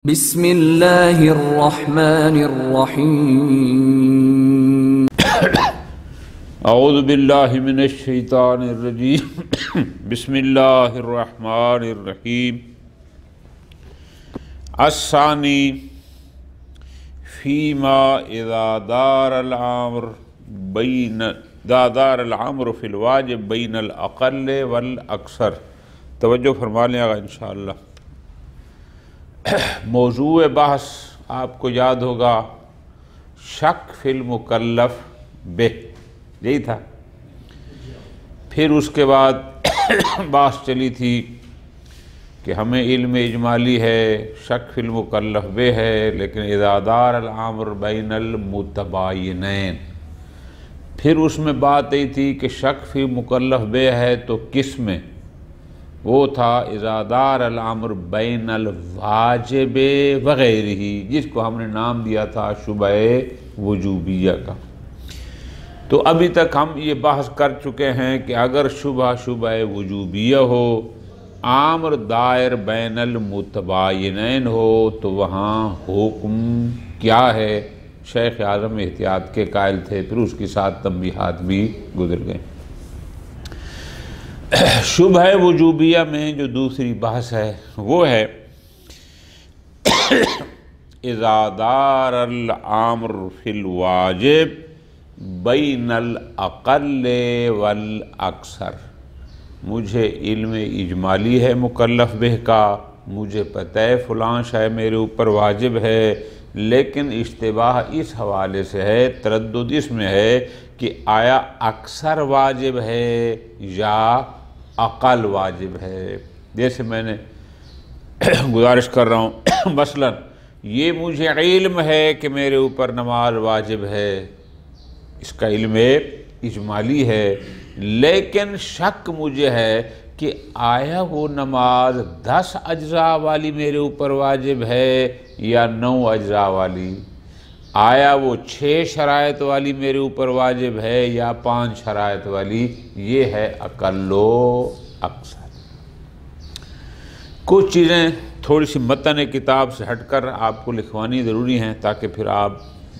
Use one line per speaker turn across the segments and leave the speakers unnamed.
بسم اللہ الرحمن الرحیم
اعوذ باللہ من الشیطان الرجیم بسم اللہ الرحمن الرحیم الثانی فیما اذا دار الامر فی الواجب بین الاقل والاکثر۔ توجہ فرما لیں گا انشاءاللہ۔ موضوع بحث آپ کو یاد ہوگا شک فی المکلف بہ، یہی تھا۔ پھر اس کے بعد بحث چلی تھی کہ ہمیں علم اجمالی ہے، شک فی المکلف بہ ہے، لیکن اذا دار الامر بین المتباینین۔ پھر اس میں بات آئی تھی کہ شک فی مکلف بہ ہے تو کس میں؟ وہ تھا اذا دار الامر بین الواجب وغیرہ، جس کو ہم نے نام دیا تھا شبہ وجوبیہ کا۔ تو ابھی تک ہم یہ بحث کر چکے ہیں کہ اگر شبہ وجوبیہ ہو، امر دائر بین المتباینین ہو، تو وہاں حکم کیا ہے؟ شیخ اعظم احتیاط کے قائل تھے، پھر اس کے ساتھ تنبیہات بھی گزر گئے۔ شبہ وجوبیہ میں جو دوسری بحث ہے وہ ہے اذا دار الامر فی الواجب بین الاقل والاکثر۔ مجھے علم اجمالی ہے مکلف بہ کا، مجھے پتہ ہے فلاں شے میرے اوپر واجب ہے، لیکن اشتباہ اس حوالے سے ہے، تردد اس میں ہے کہ آیا اکثر واجب ہے یا اقل واجب ہے۔ جیسے میں نے گزارش کر رہا ہوں، مثلا یہ مجھے علم ہے کہ میرے اوپر نماز واجب ہے، اس کا علم اجمالی ہے، لیکن شک مجھے ہے کہ آیا وہ نماز 10 اجزاء والی میرے اوپر واجب ہے یا 9 اجزاء والی؟ آیا وہ 6 شرائط والی میرے اوپر واجب ہے یا 5 شرائط والی؟ یہ ہے اقل و اکثر۔ کچھ چیزیں تھوڑی سی متن کتاب سے ہٹ کر آپ کو لکھوانی ضروری ہیں تاکہ پھر آپ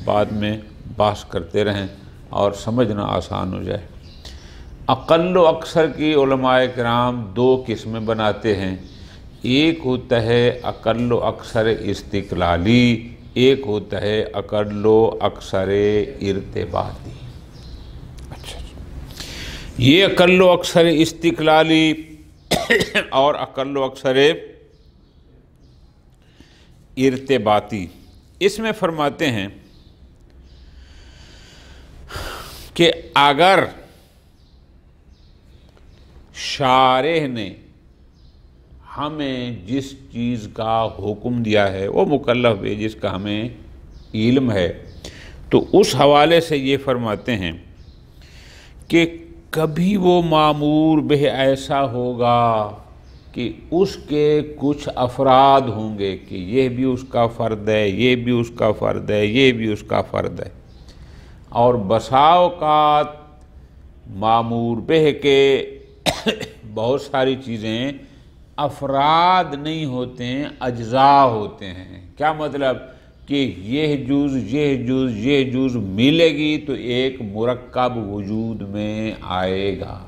بعد میں بحث کرتے رہیں اور سمجھنا آسان ہو جائے۔ اقل و اکثر کی علماء کرام 2 قسمیں بناتے ہیں، ایک ہوتا ہے اقل و اکثر استقلالی، ایک ہوتا ہے اقل و اکثر ارتباطی۔ اچھا، یہ اقل و اکثر استقلالی اور اقل و اکثر ارتباطی، اس میں فرماتے ہیں کہ اگر شارع نے ہمیں جس چیز کا حکم دیا ہے، وہ مکلف ہے جس کا ہمیں علم ہے، تو اس حوالے سے یہ فرماتے ہیں کہ کبھی وہ مامور بہ ایسا ہوگا کہ اس کے کچھ افراد ہوں گے کہ یہ بھی اس کا فرد ہے، یہ بھی اس کا فرد ہے، یہ بھی اس کا فرد ہے، اور بسا اوقات مامور بہ کے بہت ساری چیزیں افراد نہیں ہوتے ہیں، اجزاء ہوتے ہیں۔ کیا مطلب؟ کہ یہ جز یہ جز ملے گی تو ایک مرکب وجود میں آئے گا۔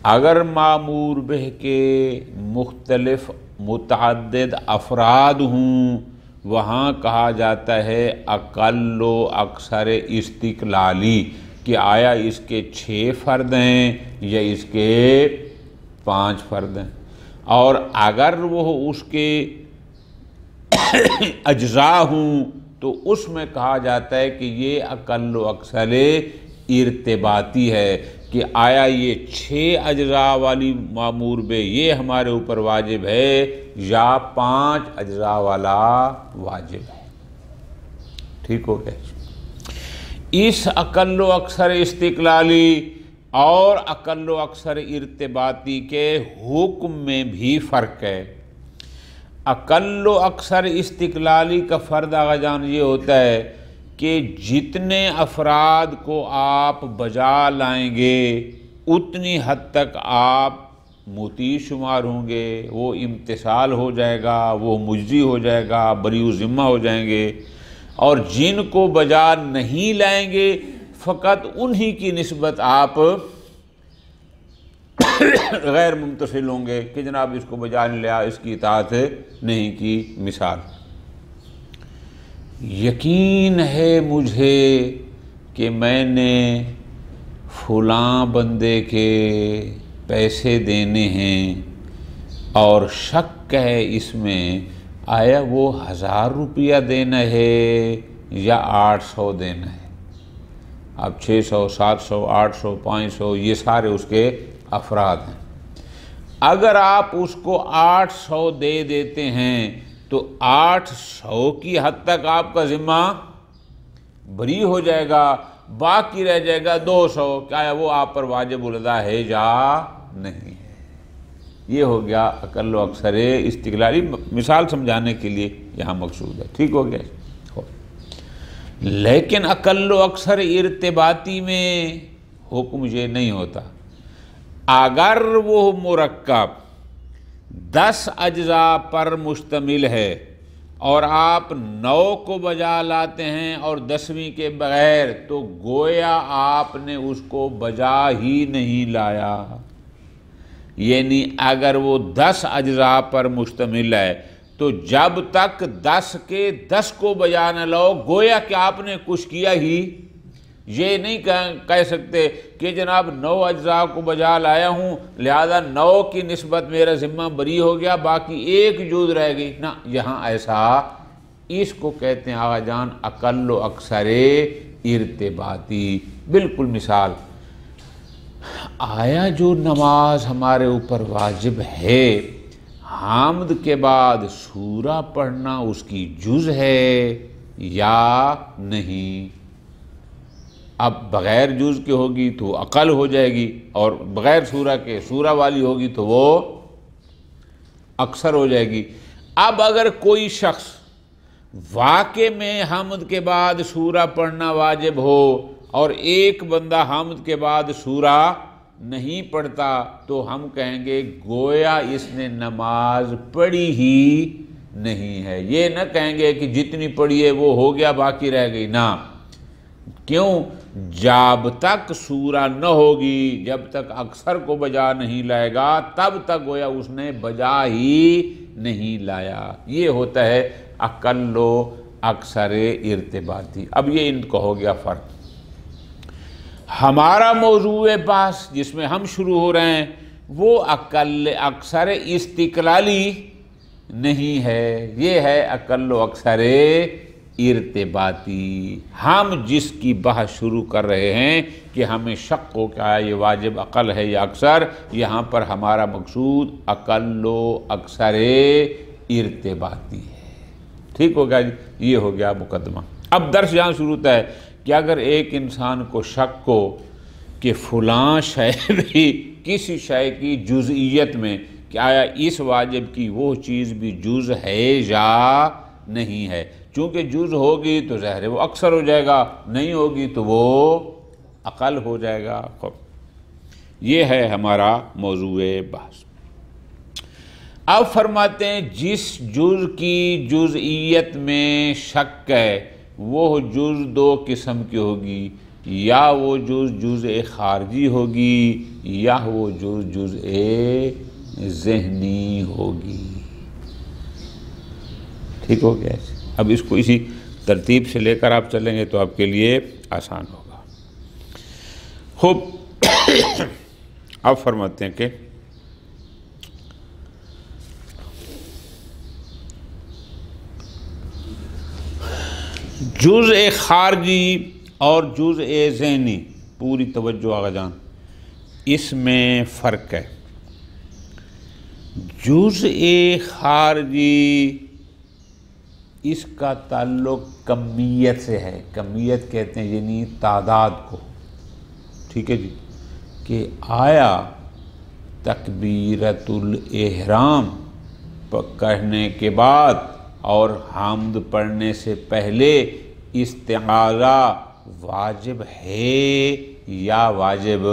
اگر مامور بہ کے مختلف متعدد افراد ہوں، وہاں کہا جاتا ہے اقل و اکثر استقلالی، کہ آیا اس کے 6 فرد ہیں یا اس کے 5 فرد ہیں۔ اور اگر وہ اس کے اجزاء ہوں تو اس میں کہا جاتا ہے کہ یہ اقل و اکثر ارتباطی ہے، کہ آیا یہ 6 اجزاء والی مامور بہ یہ ہمارے اوپر واجب ہے یا 5 اجزاء والا واجب ہے۔ ٹھیک ہو گیا؟ اس اقل و اکثر استقلالی اور اقل و اکثر ارتباطی کے حکم میں بھی فرق ہے۔ اقل و اکثر استقلالی کا فرد آغا جان یہ ہوتا ہے کہ جتنے افراد کو آپ بجا لائیں گے اتنی حد تک آپ مطیع شمار ہوں گے، وہ امتثال ہو جائے گا، وہ مجزی ہو جائے گا، بری ذمہ ہو جائیں گے، اور جن کو بجا نہیں لائیں گے فقط انہی کی نسبت آپ غیر ممتثل ہوں گے کہ جناب اس کو بجا نہیں لیا، اس کی اطاعت نہیں کی۔ مثال، یقین ہے مجھے کہ میں نے فلاں بندے کے پیسے دینے ہیں اور شک ہے اس میں آیا وہ 1000 روپیہ دینا ہے یا 800 دینا ہے۔ اب 600 700 800 500 یہ سارے اس کے افراد ہیں۔ اگر آپ اس کو 800 دے دیتے ہیں تو 800 کی حد تک آپ کا ذمہ بری ہو جائے گا، باقی رہ جائے گا 200، کیا وہ آپ پر واجب الادا ہے یا نہیں ہے۔ یہ ہو گیا اقل و اکثر استقلالی، مثال سمجھانے کے لیے یہاں مقصود ہے، ٹھیک ہو گیا۔ لیکن اقل و اکثر ارتباطی میں حکم یہ نہیں ہوتا۔ اگر وہ مرکب 10 اجزاء پر مشتمل ہے اور آپ 9 کو بجا لاتے ہیں اور 10ویں کے بغیر، تو گویا آپ نے اس کو بجا ہی نہیں لایا۔ یعنی اگر وہ 10 اجزاء پر مشتمل ہے تو جب تک 10 کے 10 کو بجا نہ لاؤ گویا کہ آپ نے کچھ کیا ہی۔ یہ نہیں کہہ سکتے کہ جناب 9 اجزاء کو بجا لایا ہوں لہذا 9 کی نسبت میرا ذمہ بری ہو گیا، باقی ایک جز رہ گئی، نہ، یہاں ایسا۔ اس کو کہتے ہیں آقا جان اقل و اکثر ارتباطی۔ بالکل مثال، آیا جو نماز ہمارے اوپر واجب ہے حامد کے بعد سورہ پڑھنا اس کی جز ہے یا نہیں؟ اب بغیر جز کے ہوگی تو اقل ہو جائے گی، اور بغیر سورہ کے سورہ والی ہوگی تو وہ اکثر ہو جائے گی۔ اب اگر کوئی شخص واقع میں حمد کے بعد سورہ پڑھنا واجب ہو اور ایک بندہ حمد کے بعد سورہ نہیں پڑھتا، تو ہم کہیں گے گویا اس نے نماز پڑھی ہی نہیں ہے۔ یہ نہ کہیں گے کہ جتنی پڑھی ہے وہ ہو گیا باقی رہ گئی، نہ۔ کیوں؟ جب تک سورہ نہ ہوگی، جب تک اکثر کو بجا نہیں لائے گا، تب تک گویا اس نے بجا ہی نہیں لایا۔ یہ ہوتا ہے اقل و اکثر ارتباطی۔ اب یہ ان کو ہو گیا فرق۔ ہمارا موضوع بحث جس میں ہم شروع ہو رہے ہیں وہ اقل اکثر استقلالی نہیں ہے، یہ ہے اقل و اکثر ارتباطی۔ ہم جس کی بحث شروع کر رہے ہیں کہ ہمیں شک ہو کیا یہ واجب عقل ہے یا اکثر، یہاں پر ہمارا مقصود اقل و اکثر ارتباطی ہے۔ ٹھیک ہو گیا جی، یہ ہو گیا مقدمہ۔ اب درس یہاں شروع ہوتا ہے کہ اگر ایک انسان کو شک ہو کہ فلاں شے بھی کسی شے کی جزئیت میں کہ آیا اس واجب کی وہ چیز بھی جز ہے یا نہیں ہے، چونکہ جز ہوگی تو ظاہر ہے وہ اکثر ہو جائے گا، نہیں ہوگی تو وہ اقل ہو جائے گا۔ یہ ہے ہمارا موضوع بحث۔ اب فرماتے ہیں جس جز کی جزئیت میں شک ہے وہ جز 2 قسم کی ہوگی، یا وہ جز خارجی ہوگی یا وہ جز ذہنی ہوگی۔ ٹھیک ہو گیا؟ اب اس کو اسی ترتیب سے لے کر آپ چلیں گے تو آپ کے لیے آسان ہوگا۔ خوب، اب فرماتے ہیں کہ جز خارجی اور جز ذہنی، پوری توجہ آقا جان، اس میں فرق ہے۔ جز خارجی اس کا تعلق کمیت سے ہے، کمیت کہتے ہیں یعنی تعداد کو۔ ٹھیک ہے جی، کہ آیا تکبیرۃ الاحرام کہنے کے بعد اور حمد پڑھنے سے پہلے استعاذہ واجب ہے یا واجب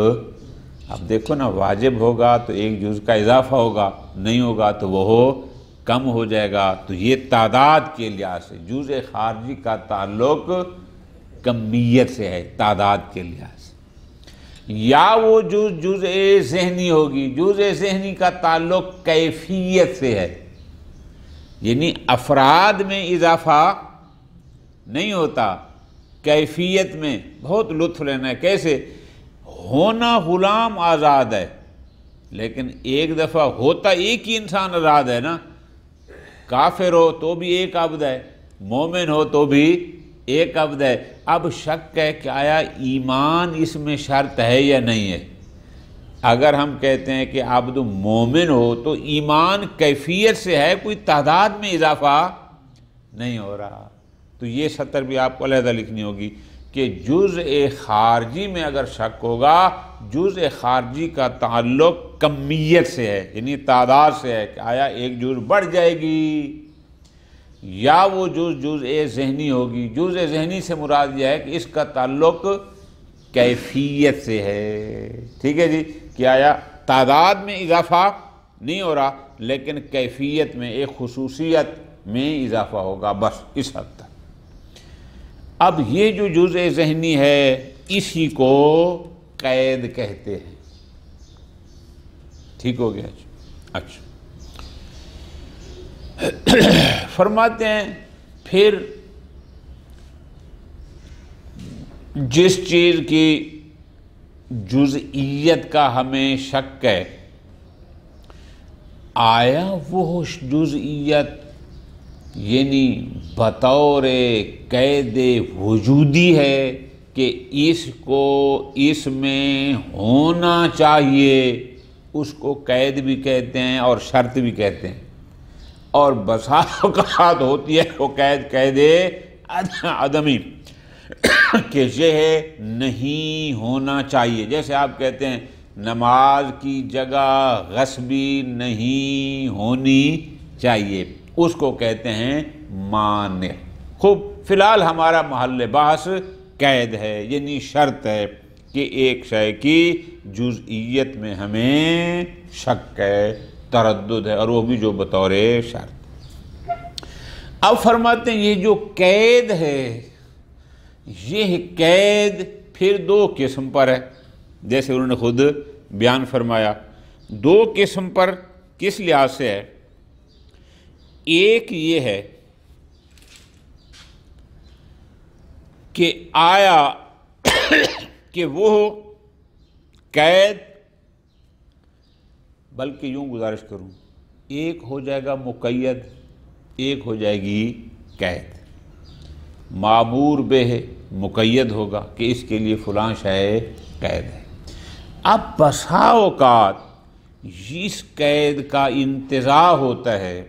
اب دیکھو نا، واجب ہوگا تو ایک جز کا اضافہ ہوگا، نہیں ہوگا تو وہ کم ہو جائے گا۔ تو یہ تعداد کے لحاظ سے جز خارجی کا تعلق کمیت سے ہے، تعداد کے لحاظ سے۔ یا وہ جز ذہنی ہوگی، جز ذہنی کا تعلق کیفیت سے ہے، یعنی افراد میں اضافہ نہیں ہوتا، کیفیت میں بہت لطف لینا ہے۔ کیسے؟ ہونا غلام آزاد ہے، لیکن ایک دفعہ ہوتا ایک ہی انسان آزاد ہے نا، کافر ہو تو بھی ایک عبد ہے، مومن ہو تو بھی ایک عبد ہے۔ اب شک ہے کہ آیا ایمان اس میں شرط ہے یا نہیں ہے؟ اگر ہم کہتے ہیں کہ عبد مومن ہو تو ایمان کیفیت سے ہے، کوئی تعداد میں اضافہ نہیں ہو رہا۔ تو یہ سطر بھی آپ کو علیحدہ لکھنی ہوگی کہ جزء خارجی میں اگر شک ہوگا، جزء خارجی کا تعلق کمیت سے ہے، یعنی تعداد سے ہے کہ آیا ایک جز بڑھ جائے گی، یا وہ جزء ذہنی ہوگی۔ جزء ذہنی سے مراد یہ ہے کہ اس کا تعلق کیفیت سے ہے، ٹھیک ہے جی، کہ آیا تعداد میں اضافہ نہیں ہو رہا لیکن کیفیت میں ایک خصوصیت میں اضافہ ہوگا، بس اس حد تک۔ اب یہ جو جزء ذہنی ہے اسی کو قید کہتے ہیں، ٹھیک ہو گیا جی؟ اچھا، فرماتے ہیں پھر جس چیز کی جزئیت کا ہمیں شک ہے، آیا وہ جزئیت یعنی بطور قید وجودی ہے کہ اس کو اس میں ہونا چاہیے، اس کو قید بھی کہتے ہیں اور شرط بھی کہتے ہیں، اور بسا اوقات ہوتی ہے وہ قید عدمی کہ یہ نہیں ہونا چاہیے۔ جیسے آپ کہتے ہیں نماز کی جگہ غصبی نہیں ہونی چاہیے، اس کو کہتے ہیں مانع۔ خوب، فی الحال ہمارا محل بحث قید ہے، یعنی شرط ہے کہ ایک شے کی جزئیت میں ہمیں شک ہے، تردد ہے، اور وہ بھی جو بطور شرط۔ اب فرماتے ہیں یہ جو قید ہے، یہ قید پھر دو قسم پر ہے، جیسے انہوں نے خود بیان فرمایا۔ دو قسم پر کس لحاظ سے ہے؟ ایک یہ ہے کہ آیا کہ وہ قید، بلکہ یوں گزارش کروں، ایک ہو جائے گا مقید، ایک ہو جائے گی قید۔ مامور بہ مقید ہوگا کہ اس کے لیے فلاں شے قید ہے۔ اب بسا اوقات اس قید کا انتزاع ہوتا ہے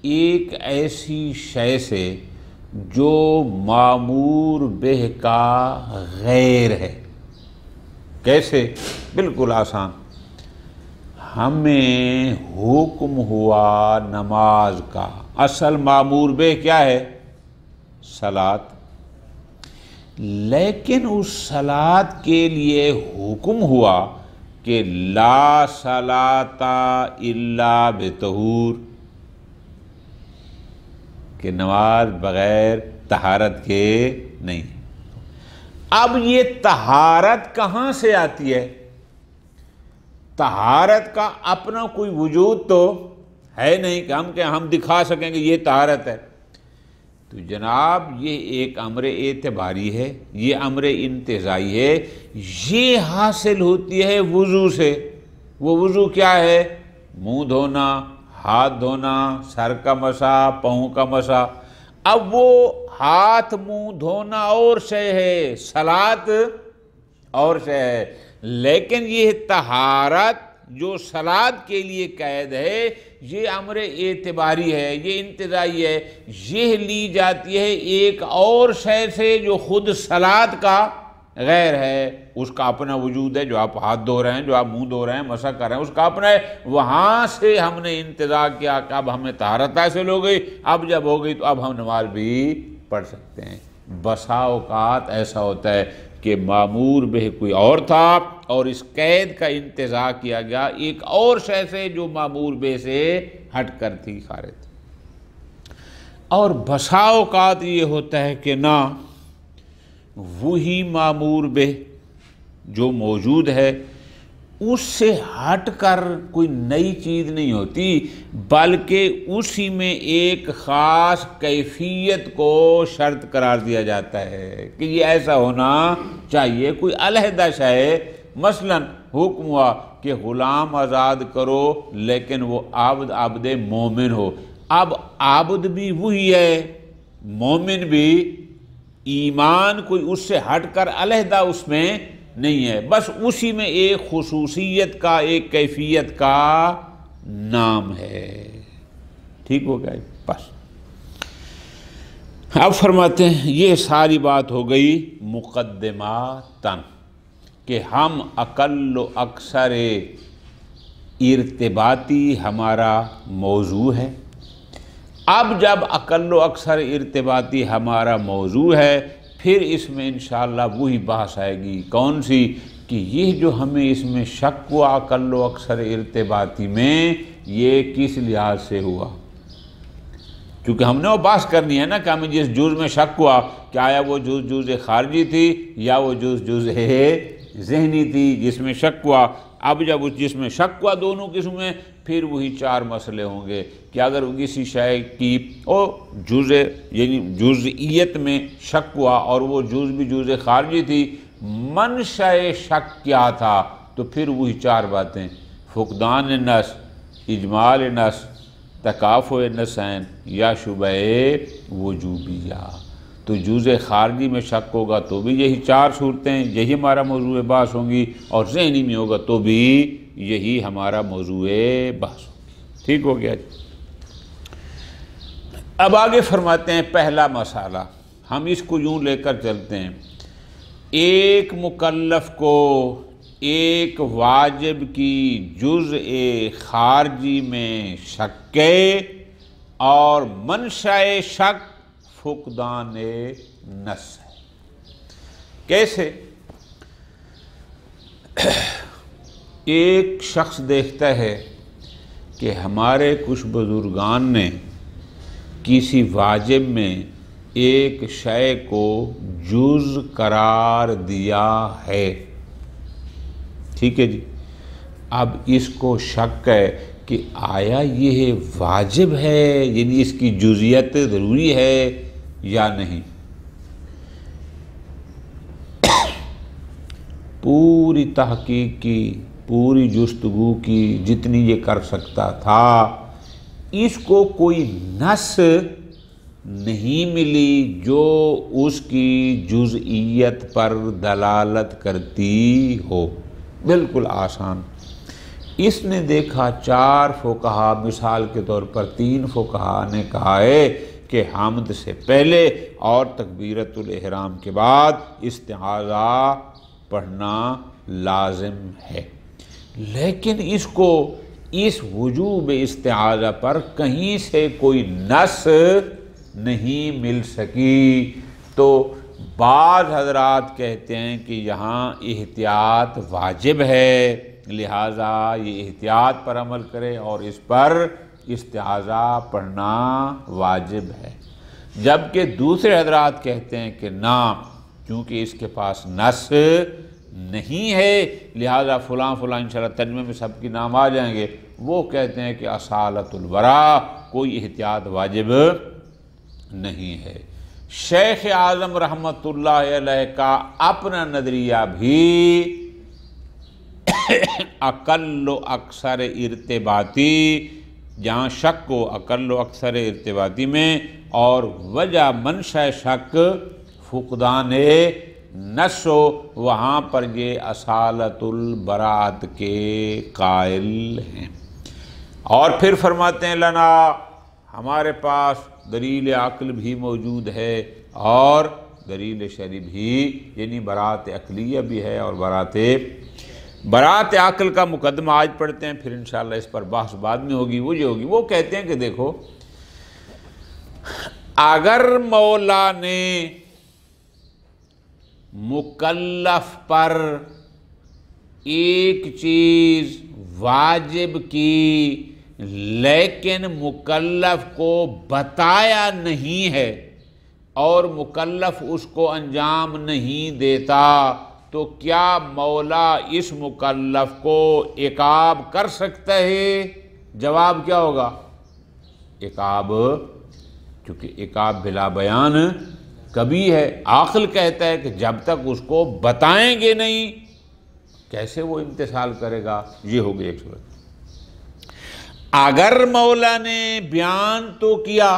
ایک ایسی شے سے جو مامور بہ کا غیر ہے۔ کیسے؟ بالکل آسان، ہمیں حکم ہوا نماز کا، اصل مامور بہ کیا ہے؟ صلاۃ، لیکن اس صلاۃ کے لیے حکم ہوا کہ لا صلاۃ الا بطہور، کہ نماز بغیر طہارت کے نہیں۔ اب یہ طہارت کہاں سے آتی ہے؟ طہارت کا اپنا کوئی وجود تو ہے نہیں کہ ہم دکھا سکیں کہ یہ طہارت ہے۔ تو جناب یہ ایک امر اعتباری ہے، یہ امر انتزاعی ہے، یہ حاصل ہوتی ہے وضو سے۔ وہ وضو کیا ہے؟ منہ دھونا، ہاتھ دھونا، سر کا مسح، پاؤں کا مسح۔ اب وہ ہاتھ منہ دھونا اور شے ہے، صلاۃ اور شے ہے، لیکن یہ طہارت جو صلاۃ کے لیے قید ہے یہ امر اعتباری ہے، یہ انتزاعی ہے، یہ لی جاتی ہے ایک اور شے سے جو خود صلاۃ کا غیر ہے۔ اس کا اپنا وجود ہے، جو آپ ہاتھ دھو رہے ہیں، جو آپ منہ دھو رہے ہیں، مسح کر رہے ہیں، اس کا اپنا ہے۔ وہاں سے ہم نے انتزاع کیا کہ اب ہمیں طہارت حاصل ہو گئی، اب جب ہو گئی تو اب ہم نماز بھی پڑھ سکتے ہیں۔ بسا اوقات ایسا ہوتا ہے کہ معمور بہ کوئی اور تھا اور اس قید کا انتزاع کیا گیا ایک اور شے سے جو معمور بہ سے ہٹ کر تھی، خارج تھی۔ اور بسا اوقات یہ ہوتا ہے کہ نہ وہی معمور بہ جو موجود ہے اس سے ہٹ کر کوئی نئی چیز نہیں ہوتی، بلکہ اسی میں ایک خاص کیفیت کو شرط قرار دیا جاتا ہے کہ یہ ایسا ہونا چاہیے، کوئی علیحدہ شے۔ مثلا حکم ہوا کہ غلام آزاد کرو لیکن وہ عبد مومن ہو، اب عبد بھی وہی ہے، مومن بھی، ایمان کوئی اس سے ہٹ کر علیحدہ اس میں نہیں ہے، بس اسی میں ایک خصوصیت کا، ایک کیفیت کا نام ہے۔ ٹھیک ہو گیا؟ بس اب فرماتے ہیں یہ ساری بات ہو گئی مقدماتاً کہ ہم اقل و اکثر ارتباطی ہمارا موضوع ہے۔ اب جب اقل و اکثر ارتباطی ہمارا موضوع ہے پھر اس میں انشاءاللہ وہی بحث آئے گی، کون سی؟ کہ یہ جو ہمیں اس میں شک ہوا اقل و اکثر ارتباطی میں، یہ کس لحاظ سے ہوا؟ کیونکہ ہم نے وہ بحث کرنی ہے نا کہ ہمیں جس جز میں شک ہوا کہ آیا وہ جز خارجی تھی یا وہ جز ذہنی تھی جس میں شک ہوا۔ اب جب اس جس میں شک ہوا دونوں قسم میں، پھر وہی چار مسئلے ہوں گے کہ اگر کسی شے کی یعنی جزئیت میں شک ہوا اور وہ جز بھی جز خارجی تھی، منشأ شک کیا تھا، تو پھر وہی چار باتیں: فقدان نص، اجمال نص، تکافؤ نصین یا شبہ وجوبیہ۔ تو جز خارجی میں شک ہوگا تو بھی یہی چار صورتیں، یہی ہمارا موضوع بحث ہوں گی، اور ذہنی میں ہوگا تو بھی یہی ہمارا موضوع بحث ہوگی۔ ٹھیک ہو گیا جی؟ اب آگے فرماتے ہیں پہلا مسئلہ، ہم اس کو یوں لے کر چلتے ہیں، ایک مکلف کو ایک واجب کی جزء خارجی میں شک اور منشأ شک فقدان نص ہے۔ کیسے؟ ایک شخص دیکھتا ہے کہ ہمارے کچھ بزرگان نے کسی واجب میں ایک شے کو جز قرار دیا ہے، ٹھیک ہے جی؟ اب اس کو شک ہے کہ آیا یہ واجب ہے، یعنی اس کی جزئیت ضروری ہے یا نہیں۔ پوری تحقیق کی، پوری جستگو کی جتنی یہ کر سکتا تھا، اس کو کوئی نص نہیں ملی جو اس کی جزئیت پر دلالت کرتی ہو۔ بالکل آسان، اس نے دیکھا چار فقہا، مثال کے طور پر 3 فقہا نے کہا ہے کہ حمد سے پہلے اور تکبیرۃ الاحرام کے بعد استعاذہ پڑھنا لازم ہے، لیکن اس کو اس وجوب استعاذہ پر کہیں سے کوئی نص نہیں مل سکی۔ تو بعض حضرات کہتے ہیں کہ یہاں احتیاط واجب ہے، لہٰذا یہ احتیاط پر عمل کرے اور اس پر استعاذہ پڑھنا واجب ہے، جبکہ دوسرے حضرات کہتے ہیں کہ نہ، کیونکہ اس کے پاس نص نہیں ہے لہذا فلاں فلاں انشاءاللہ ترجمے میں سب کی نام آ جائیں گے، وہ کہتے ہیں کہ اصالۃ الورع، کوئی احتیاط واجب نہیں ہے۔ شیخ اعظم رحمۃ اللہ علیہ کا اپنا نظریہ بھی اقل و اکثر ارتباطی، جہاں شک کو اقل و اکثر ارتباطی میں، اور وجہ منشأ شک فقدان نص ہو، وہاں پر یہ اصالۃ البراءت کے قائل ہیں۔ اور پھر فرماتے ہیں لنا، ہمارے پاس دلیل عقل بھی موجود ہے اور دلیل شرعی بھی، یعنی براءت عقلیہ بھی ہے اور براءت عقل کا مقدمہ آج پڑھتے ہیں، پھر انشاءاللہ اس پر بحث بعد میں ہوگی۔ وہ یہ ہوگی، وہ کہتے ہیں کہ دیکھو، اگر مولا نے مکلف پر ایک چیز واجب کی لیکن مکلف کو بتایا نہیں ہے اور مکلف اس کو انجام نہیں دیتا، تو کیا مولا اس مکلف کو عقاب کر سکتا ہے؟ جواب کیا ہوگا؟ عقاب، چونکہ عقاب بلا بیان کبھی ہے۔ عاقل کہتا ہے کہ جب تک اس کو بتائیں گے نہیں کیسے وہ امتثال کرے گا؟ یہ ہوگی ایک صورت۔ اگر مولا نے بیان تو کیا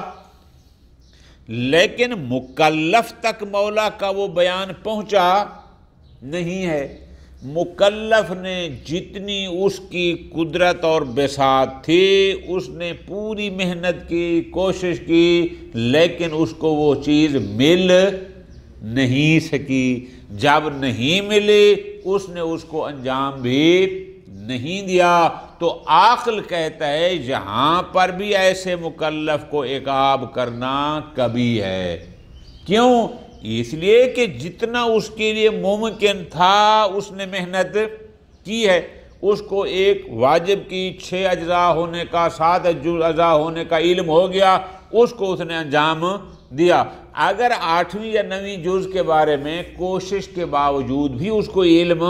لیکن مکلف تک مولا کا وہ بیان پہنچا نہیں ہے، مکلف نے جتنی اس کی قدرت اور بساط تھی اس نے پوری محنت کی، کوشش کی، لیکن اس کو وہ چیز مل نہیں سکی۔ جب نہیں ملی اس نے اس کو انجام بھی نہیں دیا، تو عاقل کہتا ہے یہاں پر بھی ایسے مکلف کو عقاب کرنا کبھی ہے۔ کیوں؟ اس لیے کہ جتنا اس کے لیے ممکن تھا اس نے محنت کی ہے، اس کو ایک واجب کی 6 اجزاء ہونے کا 7 اجزاء ہونے کا علم ہو گیا، اس کو اس نے انجام دیا۔ اگر 8ویں یا 9ویں جز کے بارے میں کوشش کے باوجود بھی اس کو علم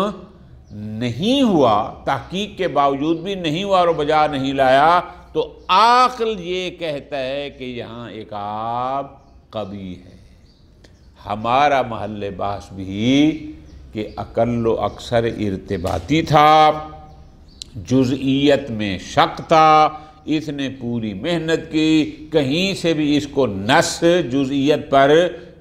نہیں ہوا، تحقیق کے باوجود بھی نہیں ہوا اور بجا نہیں لایا، تو عاقل یہ کہتا ہے کہ یہاں عقاب قبیح ہے۔ ہمارا محل بحث بھی کہ اقل و اکثر ارتباطی تھا، جزئیت میں شک تھا، اس نے پوری محنت کی، کہیں سے بھی اس کو نص جزئیت پر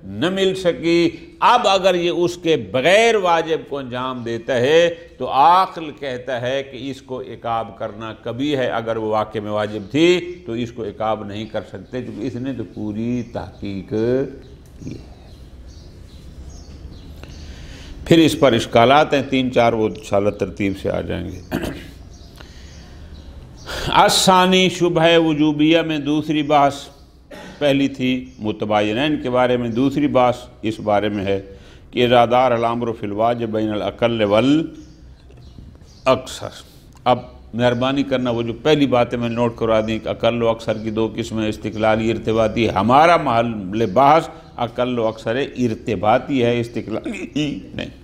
نہ مل سکی۔ اب اگر یہ اس کے بغیر واجب کو انجام دیتا ہے تو عاقل کہتا ہے کہ اس کو عقاب کرنا کبھی ہے۔ اگر وہ واقع میں واجب تھی تو اس کو عقاب نہیں کر سکتے، کیونکہ اس نے تو پوری تحقیق کی ہے۔ پھر اس پر اشکالات ہیں 3-4، وہ انشاءاللہ ترتیب سے آ جائیں گے۔ الثانی شبہ وجوبیہ میں دوسری بحث، پہلی تھی متباینین کے بارے میں، دوسری بحث اس بارے میں ہے کہ اذا دار الامر فی الواجب بین الاقل والاکثر۔ اب مہربانی کرنا وہ جو پہلی باتیں میں نوٹ کروا دیں کہ اقل و اکثر کی 2 قسمیں، استقلالی ارتباطی۔ ہمارا محل بحث اقل و اکثر ارتباطی ہے، استقلالی نہیں۔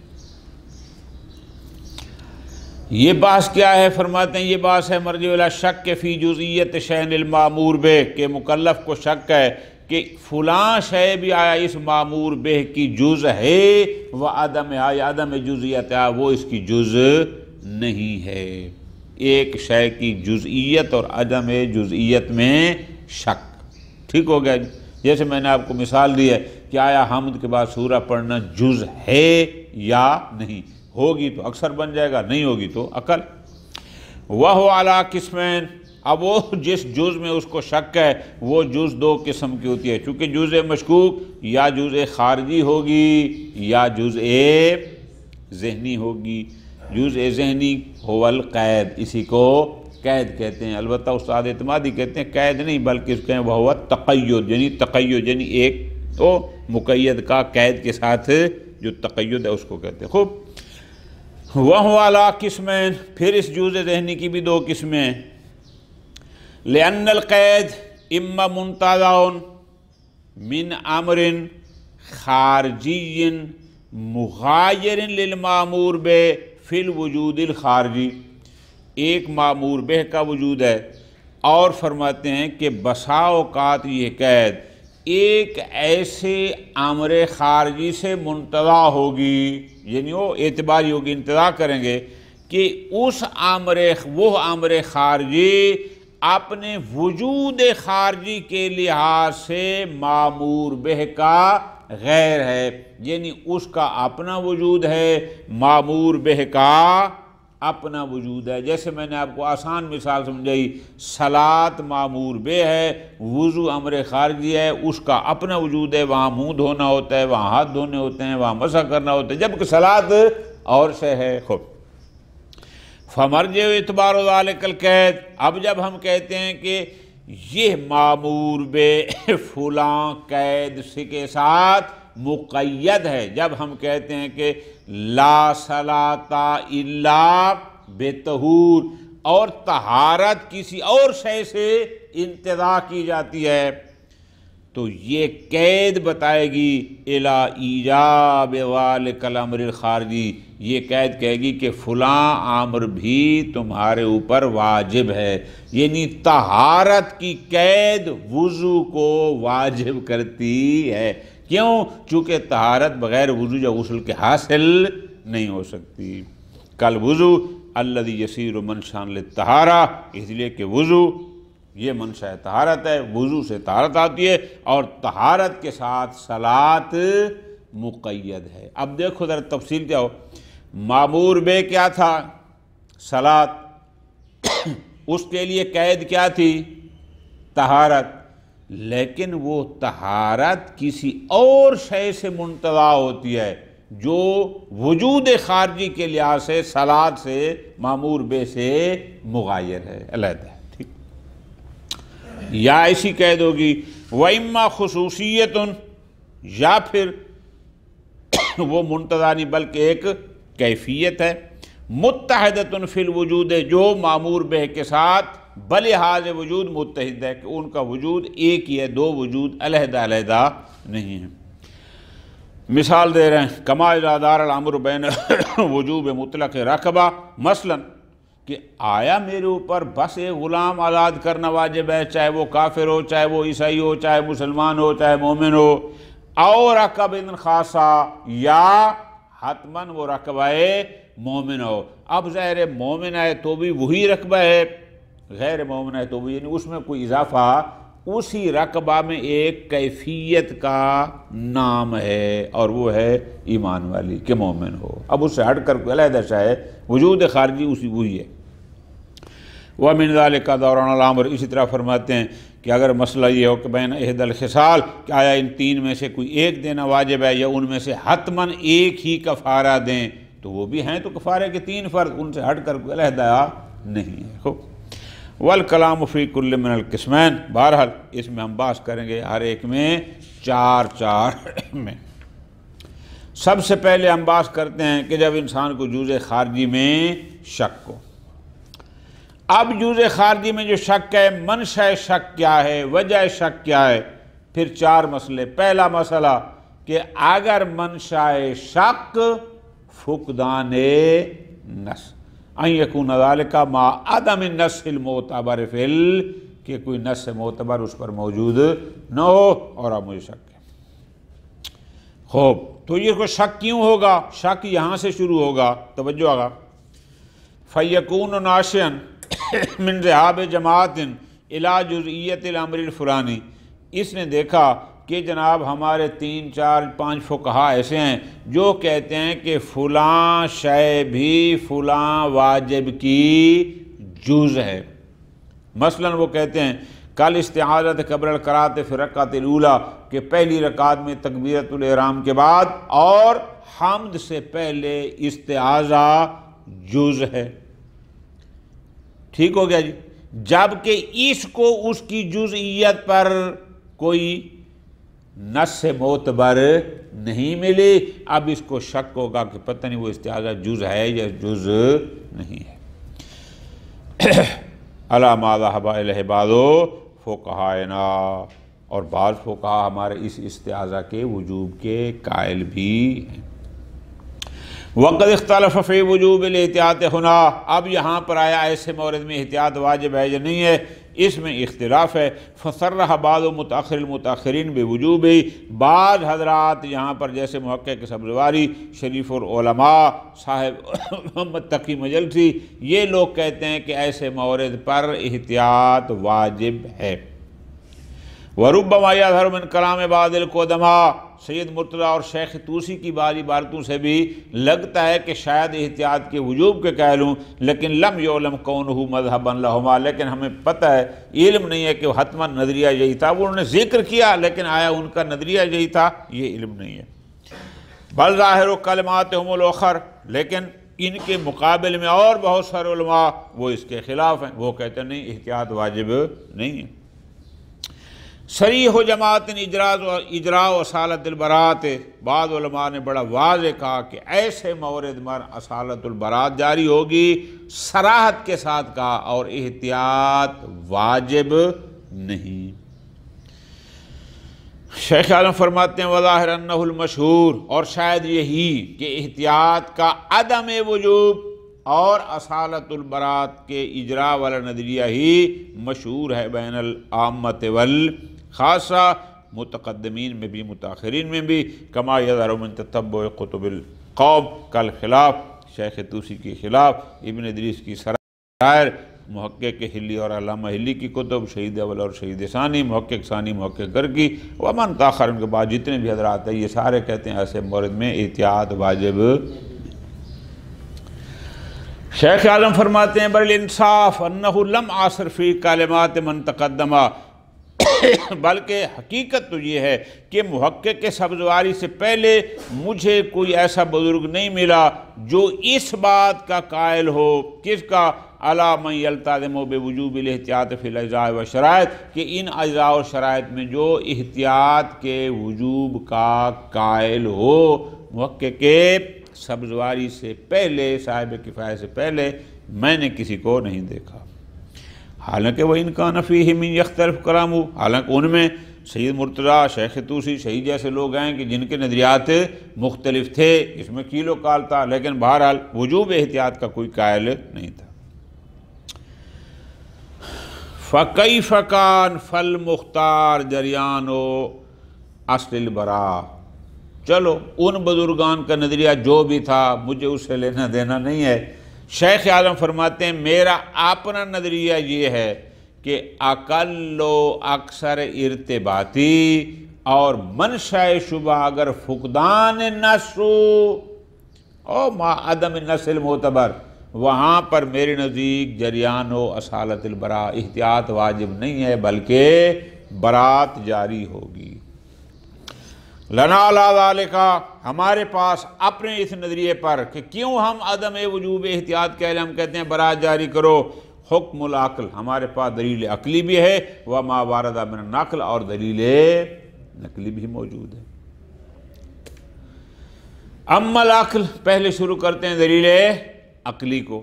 یہ بحث کیا ہے؟ فرماتے ہیں یہ بحث ہے مرجع الی شک فی جزئیت شیء المامور بہ، کہ مکلف کو شک ہے کہ فلاں شے بھی آیا اس معمور بہ کی جز ہے، وعدم یا عدم جزئیت، وہ اس کی جز نہیں ہے۔ ایک شے کی جزئیت اور عدم جزئیت میں شک، ٹھیک ہو گیا؟ جیسے میں نے آپ کو مثال دی ہے کہ آیا حمد کے بعد سورہ پڑھنا جز ہے یا نہیں، ہوگی تو اکثر بن جائے گا، نہیں ہوگی تو اقل۔ وَهُوَ عَلَىٰ قِسْمَيْن، اب وہ جس جز میں اس کو شک ہے وہ جز 2 قسم کی ہوتی ہے، چونکہ جز مشکوک یا جز خارجی ہوگی یا جز ذہنی ہوگی۔ جز ذہنی هو القید، اسی کو قید کہتے ہیں، البتہ استاد اعتمادی کہتے ہیں قید نہیں بلکہ اس کہیں وہ تقید، یعنی تقید یعنی ایک تو مقید کا قید کے ساتھ جو تقید ہے اس کو کہتے ہیں۔ خوب، وَهُوَ عَلَىٰ قِسْمَيْن، پھر اس جز ذہنی کی بھی 2 قسمیں ہیں۔ لِأَنَّ الْقَيْدَ إِمَّا مُنْتَزَعٌ مِنْ أَمْرٍ خَارِجِيٍّ مُغَايِرٍ لِلْمَأْمُورِ بِهِ فِي الْوُجُودِ الْخَارِجِي، ایک معمور بہ کا وجود ہے، اور فرماتے ہیں کہ بسا اوقات یہ قید ایک ایسے امر خارجی سے منتزع ہوگی، یعنی وہ اعتباری ہوگی، انتزاع کریں گے کہ وہ امر خارجی اپنے وجود خارجی کے لحاظ سے معمور بہ کا غیر ہے، یعنی اس کا اپنا وجود ہے، معمور بہ کا اپنا وجود ہے۔ جیسے میں نے آپ کو آسان مثال سمجھائی، صلاۃ معمور بہ ہے، وضو امر خارجی ہے، اس کا اپنا وجود ہے، وہاں منہ دھونا ہوتا ہے، وہاں ہاتھ دھونے ہوتے ہیں، وہاں مسح کرنا ہوتا ہے، جبکہ صلاۃ اور شے ہے۔ خود فمرجع اعتبار ذالک القید، اب جب ہم کہتے ہیں کہ یہ معمور بہ فلاں قید کے ساتھ مقید ہے. جب ہم کہتے ہیں کہ لا صلاۃ الا بطہور اور طہارت کسی اور شے سے انتزاع کی جاتی ہے تو یہ قید بتائے گی الی ایجاب ذالک الامر الخارجی، یہ قید کہے گی کہ فلاں امر بھی تمہارے اوپر واجب ہے. یعنی طہارت کی قید وضو کو واجب کرتی ہے. کیوں؟ چونکہ طہارت بغیر وضو یا غسل کے حاصل نہیں ہو سکتی. کل وضو الذی یصیر منشأ للطہارہ، اس لیے کہ وضو یہ منشأ طہارت ہے، وضو سے طہارت آتی ہے اور طہارت کے ساتھ صلاۃ مقید ہے. اب دیکھو ذرا تفصیل کیا ہو. مامور بے کیا تھا؟ صلاۃ. اس کے لیے قید کیا تھی؟ طہارت. لیکن وہ طہارت کسی اور شے سے منتزع ہوتی ہے جو وجود خارجی کے لحاظ سے صلاۃ سے مامور بے سے مغایر ہے، علیحدہ ہے. یا ایسی قید ہوگی وَإِمَّا خصوصیتٌ، یا پھر وہ منتزع نہیں بلکہ ایک کیفیت ہے متحدۃ فی الوجود، جو مامور بہ کے ساتھ بلحاظ وجود متحد ہے کہ ان کا وجود ایک ہی ہے، دو وجود علیحدہ علیحدہ نہیں ہیں. مثال دے رہے ہیں کما اذا دار الامر بین وجوب مطلق رقبہ، مثلاً کہ آیا میرے اوپر بس ایک غلام آزاد کرنا واجب ہے، چاہے وہ کافر ہو، چاہے وہ عیسائی ہو، چاہے مسلمان ہو، چاہے مومن ہو، اور رقبۃ خاصہ، یا حتماً وہ رقبہ مومن ہو. اب ظاہر مومن ہے تو بھی وہی رقبہ ہے، غیر مومن ہے تو بھی، یعنی اس میں کوئی اضافہ، اسی رقبہ میں ایک کیفیت کا نام ہے اور وہ ہے ایمان والی کہ مومن ہو. اب اس سے ہٹ کر کوئی علیحدہ شے وجود خارجی اسی وہی ہے. وَمِنْ ذَلِكَ دوران الامر، اسی طرح فرماتے ہیں کہ اگر مسئلہ یہ ہو کہ بین احد الخصال، کہ آیا ان تین میں سے کوئی ایک دینا واجب ہے یا ان میں سے حتماً ایک ہی کفارہ دیں، تو وہ بھی ہیں تو کفارے کے تین فرض، ان سے ہٹ کر کوئی علیحدہ نہیں ہے. والکلام فی کل من القسمین، بہرحال اس میں ہم بحث کریں گے ہر ایک میں چار میں. سب سے پہلے ہم بحث کرتے ہیں کہ جب انسان کو جزء خارجی میں شک ہو. اب جزء خارجی میں جو شک ہے، منشأ شک کیا ہے، وجہ شک کیا ہے، پھر چار مسئلے. پہلا مسئلہ کہ اگر منشأ شک فقدان نص، ان یکون ذالک ما عدم النص المعتبر فی کہ کوئی نص معتبر اس پر موجود نہ ہو. اور اب مجھے شک ہے. خوب، تو یہ کو شک کیوں ہوگا؟ شک یہاں سے شروع ہوگا، توجہ آگا. فیکون ناشئا من ذہاب جماعت الی جزئیت الامر الفلانی، اس نے دیکھا کہ جناب ہمارے 3 4 5 فقہا ایسے ہیں جو کہتے ہیں کہ فلاں شے بھی فلاں واجب کی جز ہے. مثلا وہ کہتے ہیں کل استعاذت قبل القرات فی الرکعۃ الاولی، کہ پہلی رکعت میں تکبیرۃ الاحرام کے بعد اور حمد سے پہلے استعاذہ جز ہے. ٹھیک ہو گیا جی. جبکہ اس کو اس کی جزئیت پر کوئی نص معتبر نہیں ملی. اب اس کو شک ہوگا کہ پتہ نہیں وہ استعاذہ جز ہے یا جز نہیں ہے. علی ما ذهب الیہ بعض فقہائنا، اور بعض فقہا ہمارے اس استعاذہ کے وجوب کے قائل بھی ہیں. وقد اختلف فی وجوب الاحتیاط ہنا، اب یہاں پر آیا ایسے مورد میں احتیاط واجب ہے یا نہیں ہے، اس میں اختلاف ہے. فصرح بعض متاخر المتاخرین بوجوب، بعض حضرات یہاں پر جیسے محقق سبزواری، شریف العلماء صاحب محمد تقی مجلسی، یہ لوگ کہتے ہیں کہ ایسے مورد پر احتیاط واجب ہے. وربما یظہر من کلام بعض القدماء، سید مرتضی اور شیخ طوسی کی بعض عبارتوں سے بھی لگتا ہے کہ شاید احتیاط کے وجوب کے قائل ہوں، لیکن لم یعلم کونہ مذہبا لہما، لیکن ہمیں پتہ ہے، علم نہیں ہے کہ حتماً نظریہ یہی تھا. وہ انہوں نے ذکر کیا لیکن آیا ان کا نظریہ یہی تھا، یہ علم نہیں ہے. بل ظاہر کلماتہم الاخر، لیکن ان کے مقابل میں اور بہت سارے علماء وہ اس کے خلاف ہیں، وہ کہتے ہیں نہیں احتیاط واجب نہیں ہے. صریح و جماعت اجراء و اصالت البراءت، بعض علماء نے بڑا واضح کہا کہ ایسے مورد میں اصالت البراءت جاری ہوگی، صراحت کے ساتھ کہا، اور احتیاط واجب نہیں۔ شیخ اعظم فرماتے ہیں وظاہر انہ المشہور، اور شاید یہی کہ احتیاط کا عدم وجوب اور اصالت البراءت کے اجراء والا نظریہ ہی مشہور ہے بین العامۃ والخاصہ، متقدمین میں بھی متاخرین میں بھی، کما یظہر من تتبع کتب القوم، کل خلاف شیخ طوسی کے خلاف ابن ادریس کی سرائر، محقق ہلی اور علامہ ہلی کی کتب، شہید اول اور شہید ثانی، محقق ثانی محقق گر کی، ومن تاخر، ان کے بعد جتنے بھی حضرات ہیں یہ سارے کہتے ہیں ایسے مورد میں احتیاط واجب۔ شیخ اعظم فرماتے ہیں بل الانصاف انہ لم عاصر فی کلمات من تقدمہ، بلکہ حقیقت تو یہ ہے کہ محقق کے سبزواری سے پہلے مجھے کوئی ایسا بزرگ نہیں ملا جو اس بات کا قائل ہو، کس کا؟ علی من یلتزم بوجوب الاحتیاط فی الاجزاء والشرائط، کہ ان اجزاء اور شرائط میں جو احتیاط کے وجوب کا قائل ہو۔ محقق کے سبزواری سے پہلے، صاحب کفایہ سے پہلے میں نے کسی کو نہیں دیکھا، حالانکہ وہ ان کا نفی من یختلف کلامہ، حالانکہ ان میں سید مرتضیٰ، شیخ طوسی، شہید جیسے لوگ ہیں کہ جن کے نظریات مختلف تھے، اس میں کیل و کال تھا، لیکن بہرحال وجوب احتیاط کا کوئی قائل نہیں تھا۔ فَكَيْفَ كَانَ فَالْمُخْتَارِ جَرْيَانُ اصل البراء، چلو ان بزرگان کا نظریہ جو بھی تھا مجھے اس سے لینا دینا نہیں ہے۔ شیخ اعظم فرماتے ہیں میرا اپنا نظریہ یہ ہے کہ اقل و اکثر ارتباطی اور منشأ شبہ اگر فقدان نص او ما عدم النص المعتبر، وہاں پر میرے نزدیک جریان و اصالت البراء، احتیاط واجب نہیں ہے بلکہ برات جاری ہوگی۔ لنا علی ذالک، ہمارے پاس اپنے اس نظریے پر کہ کیوں ہم عدم وجوب احتیاط کے لیے ہم کہتے ہیں برات جاری کرو، حکم العقل، ہمارے پاس دلیل عقلی بھی ہے، وما وارد من النقل، اور دلیل نقلی بھی موجود ہے۔ اما العقل، پہلے شروع کرتے ہیں دلیل عقلی کو،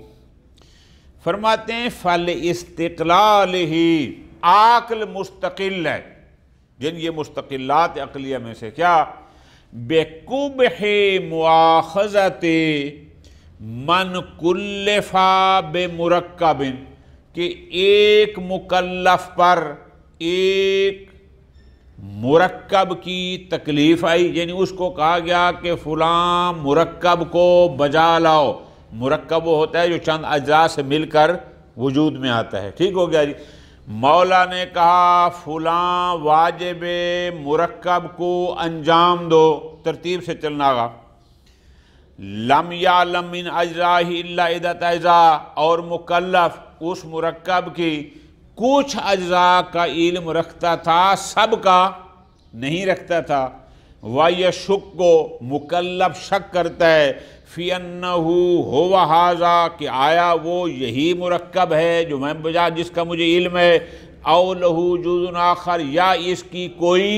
فرماتے ہیں فالاستقلال ہی، عقل مستقل ہے، جن یہ مستقلات عقلیہ میں سے کیا؟ بِقُبْحِ مُؤَاخَذَتِ مَنْ كُلِّفَ بِمُرَكَّبٍ، کہ ایک مکلف پر ایک مرکب کی تکلیف آئی، یعنی اس کو کہا گیا کہ فلاں مرکب کو بجا لاؤ، مرکب وہ ہوتا ہے جو چند اجزاء سے مل کر وجود میں آتا ہے، ٹھیک ہو گیا جی۔ مولا نے کہا فلاں واجب مرکب کو انجام دو، ترتیب سے چلنا گا، لم یعلم من اجزائہ الا عدۃ اجزاء، اور مکلف اس مرکب کی کچھ اجزاء کا علم رکھتا تھا، سب کا نہیں رکھتا تھا، وَيَشُكُّ، مکلف شک کرتا ہے، فِي أَنَّهُ هُوَ هَذَا، کہ آیا وہ یہی مرکب ہے جو میں بجا جس کا مجھے علم ہے، أَوْ لَهُ جُزْءٌ آخر، یا اس کی کوئی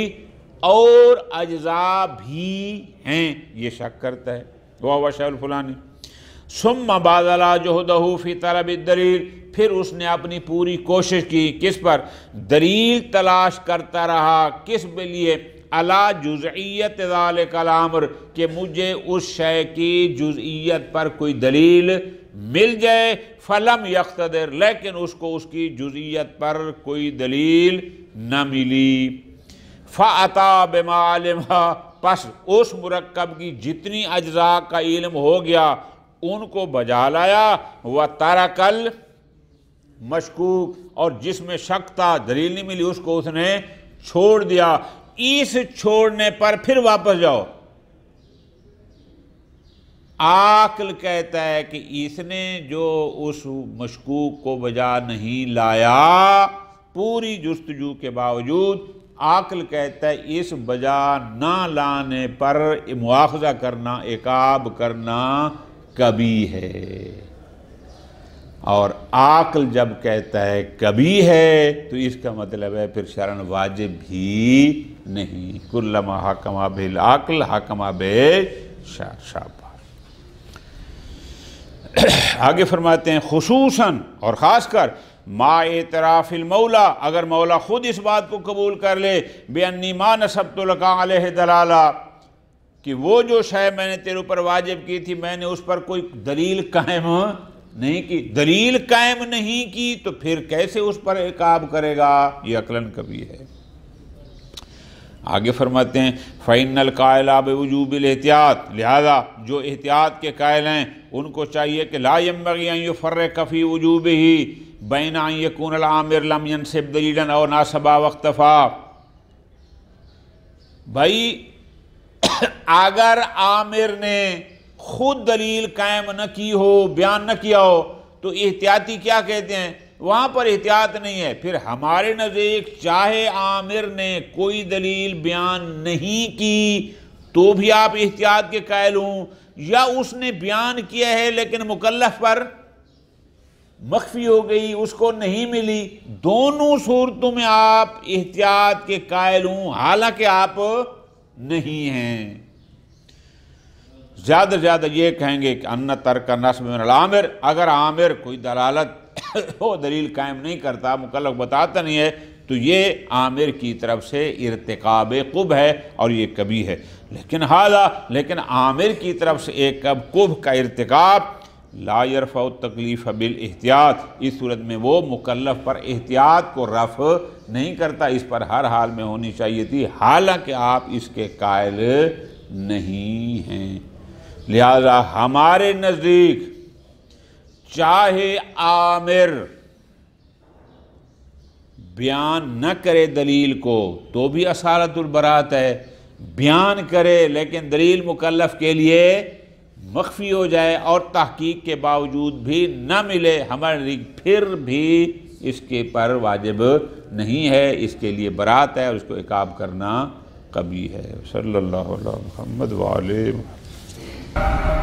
اور اجزاء بھی ہیں، یہ شک کرتا ہے، وَهُوَ الشَّيْءُ الْفُلَانِي۔ ثُمَّ بَذَلَ جُهْدَهُ فِي طَلَبِ الدَّلِيلِ، پھر اس نے اپنی پوری کوشش کی، کس پر؟ دلیل تلاش کرتا رہا، کس کے لیے؟ علی جزئیت ذالک الامر، کہ مجھے اس شے کی جزئیت پر کوئی دلیل مل جائے، فلم یقتدر، لیکن اس کو اس کی جزئیت پر کوئی دلیل نہ ملی، فَأَتَى بِمَا عَلِمَا، پس اس مرکب کی جتنی اجزاء کا علم ہو گیا ان کو بجا لایا، وَتَرَكَ الْمَشْكُوكَ، اور جس میں شک تھا دلیل نہیں ملی اس کو اس نے چھوڑ دیا۔ اس چھوڑنے پر پھر واپس جاؤ، عقل کہتا ہے کہ اس نے جو اس مشکوک کو بجا نہیں لایا، پوری جستجو کے باوجود عقل کہتا ہے اس بجا نہ لانے پر مواخذہ کرنا، عقاب کرنا کبھی ہے۔ اور عقل جب کہتا ہے کبھی ہے تو اس کا مطلب ہے پھر شرعاً واجب بھی نہیں. کلما حکم بالعقل حکم بالشرع. آگے فرماتے ہیں خصوصاً اور خاص کر ما اعتراف المولا، اگر مولا خود اس بات کو قبول کر لے بِأَنِّي مَا نَسَبْتُ لَكَ عَلَيْهِ دَلَالَةً، کہ وہ جو شے میں نے تیرے اوپر واجب کی تھی میں نے اس پر کوئی دلیل قائم نہیں کی. دلیل قائم نہیں کی تو پھر کیسے اس پر عقاب کرے گا؟ یہ عقلاً کبھی ہے. آگے فرماتے ہیں فَإِنَّ الْقَائِلَ بِوُجُوبِ الْاحْتِياطِ، لہذا جو احتیاط کے قائل ہیں ان کو چاہیے کہ لا ينبغي ان يفرق في وجوبه بين ان يكون العامر لم ينسب دلیلا او ناسب واختفا. بھائی اگر عامر نے خود دلیل قائم نہ کی ہو، بیان نہ کیا ہو، تو احتیاطی کیا کہتے ہیں؟ وہاں پر احتیاط نہیں ہے. پھر ہمارے نزدیک چاہے عامر نے کوئی دلیل بیان نہیں کی تو بھی آپ احتیاط کے قائل ہوں، یا اس نے بیان کیا ہے لیکن مکلف پر مخفی ہو گئی، اس کو نہیں ملی، دونوں صورتوں میں آپ احتیاط کے قائل ہوں حالانکہ آپ نہیں ہیں. زیادہ زیادہ یہ کہیں گے کہ ان ترک نسب من العامر، اگر عامر کوئی دلالت وہ دلیل قائم نہیں کرتا، مکلف بتاتا نہیں ہے، تو یہ عامر کی طرف سے ارتکاب قبح ہے اور یہ کبھی ہے. لیکن عامر کی طرف سے ایک قبح کا ارتکاب لا یرفع التکلیف بالاحتیاط، اس صورت میں وہ مکلف پر احتیاط کو رفع نہیں کرتا، اس پر ہر حال میں ہونی چاہیے تھی حالانکہ آپ اس کے قائل نہیں ہیں. لہذا ہمارے نزدیک چاہے عامر بیان نہ کرے دلیل کو تو بھی اصالت البراءت ہے، بیان کرے لیکن دلیل مکلف کے لیے مخفی ہو جائے اور تحقیق کے باوجود بھی نہ ملے، ہمارے نزدیک پھر بھی اس کے پر واجب نہیں ہے، اس کے لیے برات ہے اور اس کو عقاب کرنا کبھی ہے. صلی اللہ علیہ محمد وآلہ محمد.